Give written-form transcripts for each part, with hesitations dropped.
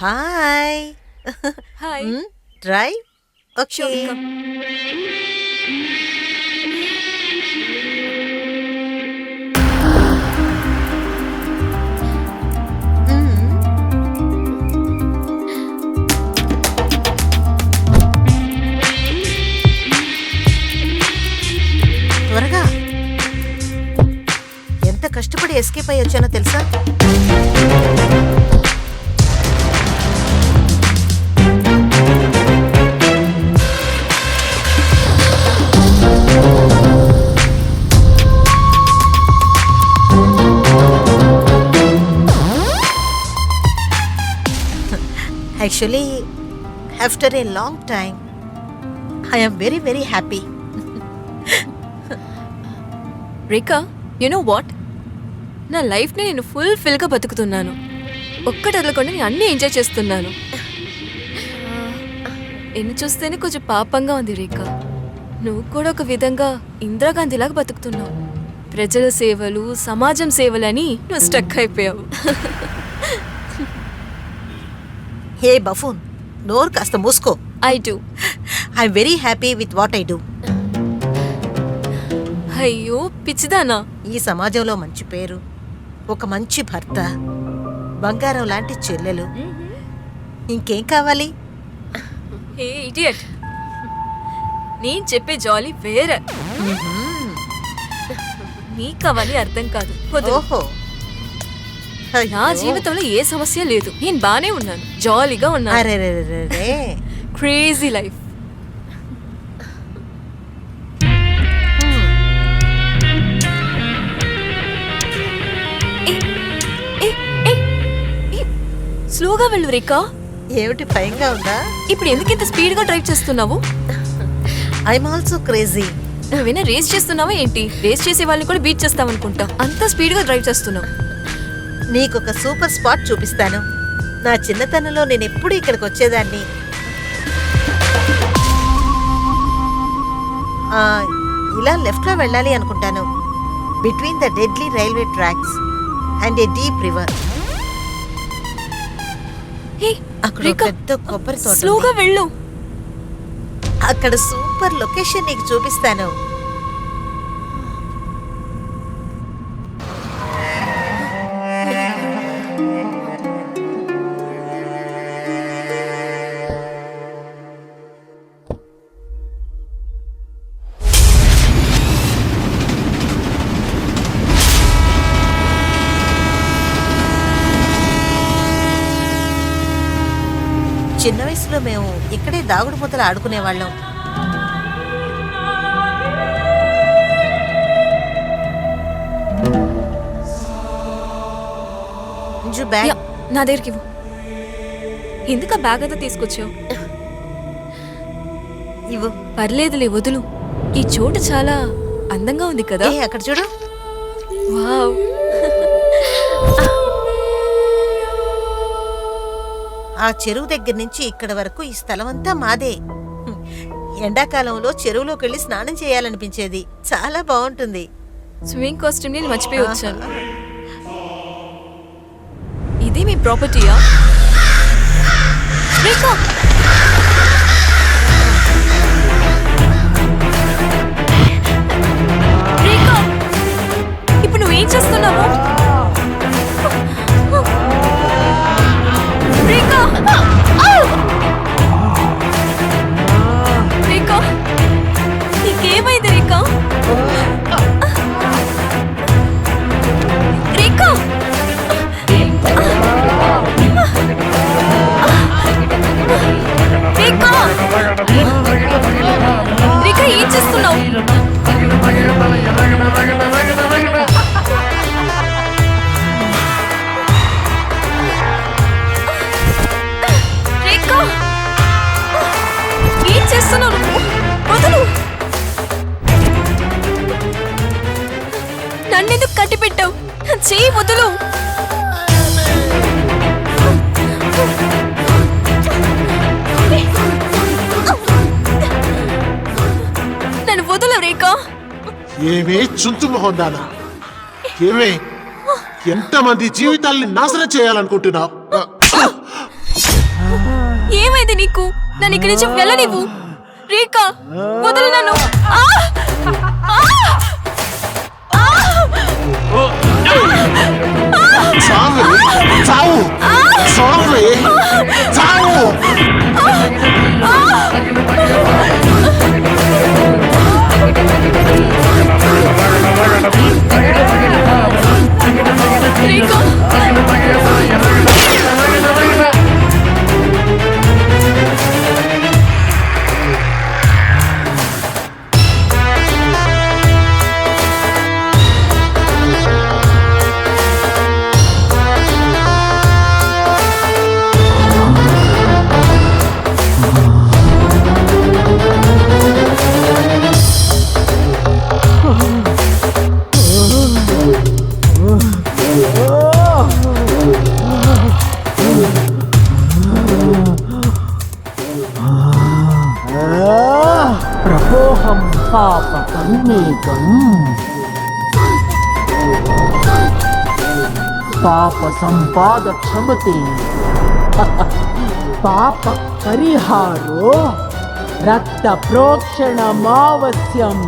Hi. Hi. Drive okay. Sure, come. త్వరగా. ఎంత కష్టపడి ఎస్కేప్ అయ్యి వచ్చానో తెలుసా? Actually, after a long time, I am very, very happy. Rekha, you know what, నా లైఫ్ని నేను ఫుల్గా బతుకుతున్నాను. ఒక్కటి వదలకుండా నేను అన్నీ ఎంజాయ్ చేస్తున్నాను. నిన్ను చూస్తేనే కొంచెం పాపంగా ఉంది రేఖా. నువ్వు కూడా ఒక విధంగా ఇందిరాగాంధీలాగా బతుకుతున్నావు. ప్రజల సేవలు, సమాజం సేవలని నువ్వు స్టక్ అయిపోయావు. Hey buffoon, నోరు కాస్త మూసుకో. I do. I'm very happy with what I do. అయ్యో పిచ్చిదానా. ఈ సమాజంలో మంచి పేరు, ఒక మంచి భర్త, బంగారం లాంటి చెల్లెలు, ఇంకేం కావాలి? హే ఇడియట్, నేను చెప్పే జాలీ వేరే. నీకవన్నీ అర్థం కాదు. వదిలు. ఓహో, నా జీవితంలో ఏ సమస్య లేదు. నేను బానే ఉన్నాను, జాలీగా ఉన్నాను. అరెరెరెరెరే. Crazy life. స్లోగా వెళ్ళు రేఖా. ఏమిటి భయంగా ఉందా? ఇప్పుడు ఎందుకు ఇంత స్పీడ్ గా డ్రైవ్ చేస్తున్నావు? I'm also crazy. నువ్వేనా రేస్ చేస్తున్నావా ఏంటి? రేస్ చేసే వాళ్ళని కూడా బీట్ చేస్తావనుకుంటా. అంత స్పీడ్ గా డ్రైవ్ చేస్తున్నావు. నీకొక సూపర్ స్పాట్ చూపిస్తాను. నా చిన్నతనంలో నేను ఎప్పుడు ఇక్కడికి వచ్చేదాన్ని. ఇలా లెఫ్ట్లో వెళ్ళాలి అనుకుంటాను. Between the deadly railway tracks and A deep river. అక్కడ పెద్ద కొబ్బరి తోట. స్లోగా వెళ్ళు. అక్కడ సూపర్ లొకేషన్ నీకు చూపిస్తాను. చిన్న వయసులో మేము ఇక్కడే దాగుడు మూతలు ఆడుకునేవాళ్ళం. నా దగ్గరికి ఇవ్వు. ఎందుకు ఆ బ్యాగ్ అంతా తీసుకొచ్చావు? ఇవ్వు. పర్లేదులే, వదులు. ఈ చోటు చాలా అందంగా ఉంది కదా. అక్కడ చూడు. వావ్. ఆ చెరువు దగ్గర నుంచి ఇక్కడ వరకు ఈ స్థలం అంతా మాదే. ఎండాకాలంలో చెరువులోకి వెళ్ళి స్నానం చేయాలనిపించేది. చాలా బాగుంటుంది. స్విమ్మింగ్ కాస్ట్యూమ్ నేను మర్చిపోయి వచ్చాను. ఇది మీ ప్రాపర్టీయా? రేఖా, రేఖా, ఇప్పుడు నువ్వేం చేస్తున్నావు? రేఖా, రేఖా, నీకేమైంది రేఖా? రేఖా, రేఖా, ఏం చేస్తున్నావు? రేఖా, ఏం చేస్తున్నావు నువ్వు? వదులు. నన్నెందుకు కట్టి పెట్టావు? చేయి వదులు. నన్ను వదులు రేఖా. ఏమే చుంచు మొహందానా, ఏమే ఎంతమంది జీవితాల్ని నాశనం చేయాలనుకుంటున్నావు? నీకు? నన్ను ఇక్కడి నుంచి వెళ్ళనివ్వు. రేఖా, వదలు నన్ను. చావు చావు చావు చావు రేఖా, ప్రపోహం పాపకన్నేకం పాప సంపాద క్షమతే పాప పరిహారో రక్త ప్రోక్షణమావశ్యం.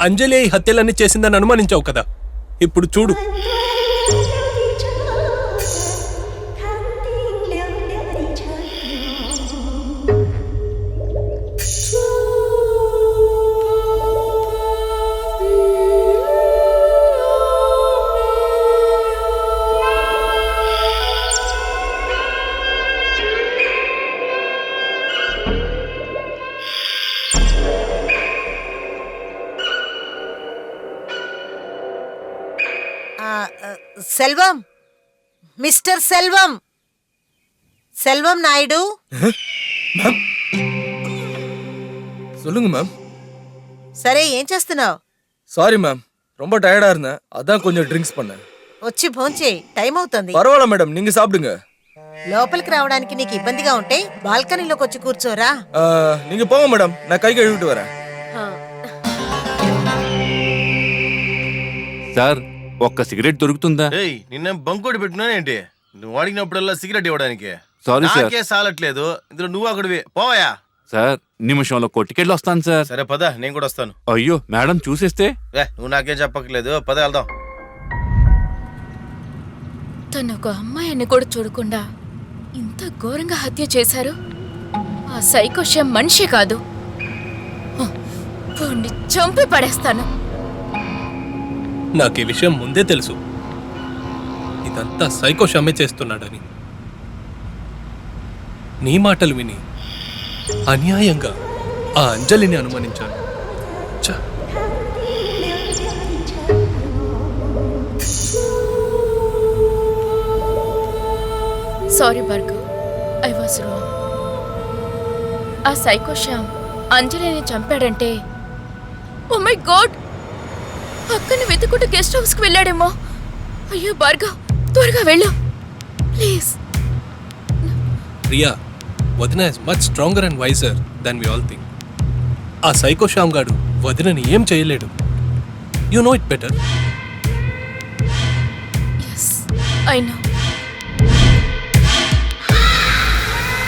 అంజలి ఈ హత్యలన్నీ చేసిందని అనుమానించావు కదా, ఇప్పుడు చూడు. సెల్వం, మిస్టర్ సెల్వం, செல்வம் நாயுடு. மேம் சொல்லுங்க மேம். సరే, ఏం చేస్తున్నావు? సారీ మ్యామ్, ரொம்ப டயர்டா இருந்தேன், அதான் கொஞ்சம் ட்ரிங்க்ஸ் பண்ணேன். వచ్చి భోంచేయి, టైం అవుతుంది. పర్వాలేదు మేడం, நீங்க சாப்பிடுங்க. లోపలికి రావడానికి నీకు ఇబ్బందిగా ఉంటే బాల్కనీలోకి వచ్చి కూర్చోరా. நீங்க போங்க மேடம், நான் கை கழுவிட்டு வரேன். సార్, ఒక్క సిగరెట్ దొరుకుతుందా? నిన్న బంకోటి పెట్టుకున్నాను ఏంటి? నువ్వు అడిగినప్పుడల్లా సిగరెట్ ఇవ్వడానికి. సారీ సార్, నాకే సాలట్లేదు, ఇందులో నువ్వు అక్కడివి పోవయా. సార్ నిమిషంలో కొట్టుకెళ్ళి వస్తాను సార్. సరే పద, నేను కూడా వస్తాను. అయ్యో మేడం చూసేస్తే. నువ్వు నాకేం చెప్పక్కర్లేదు, పద వెళ్దాం. తను ఒక అమ్మాయిని కూడా చూడకుండా ఇంత ఘోరంగా హత్య చేశారు. ఆ సైకోశం మనిషి కాదు, చంపి పడేస్తాను. నాకు ఈ విషయం ముందే తెలుసు, ఇదంతా సైకో షమ్మే చేస్తున్నాడని. నీ మాటలు విని అన్యాయంగా ఆ అంజలిని అనుమానించాను. Sorry Bhargav, I was wrong. ఆ సైకో శ్యామ్ అంజలిని చంపాడంటే ఓ మై గాడ్, అక్కని వెతుకుంటూ గెస్ట్ హౌస్ కి వెళ్ళాడేమో. అయ్యో భార్గవ్, త్వరగా వెళ్ళు ప్లీజ్. ప్రియా, వదిన is much stronger and wiser than we all think. ఆ సైకో శ్యామ్ గాడు వదినని ఏం చేయలేడు. You know it better. Yes, I no.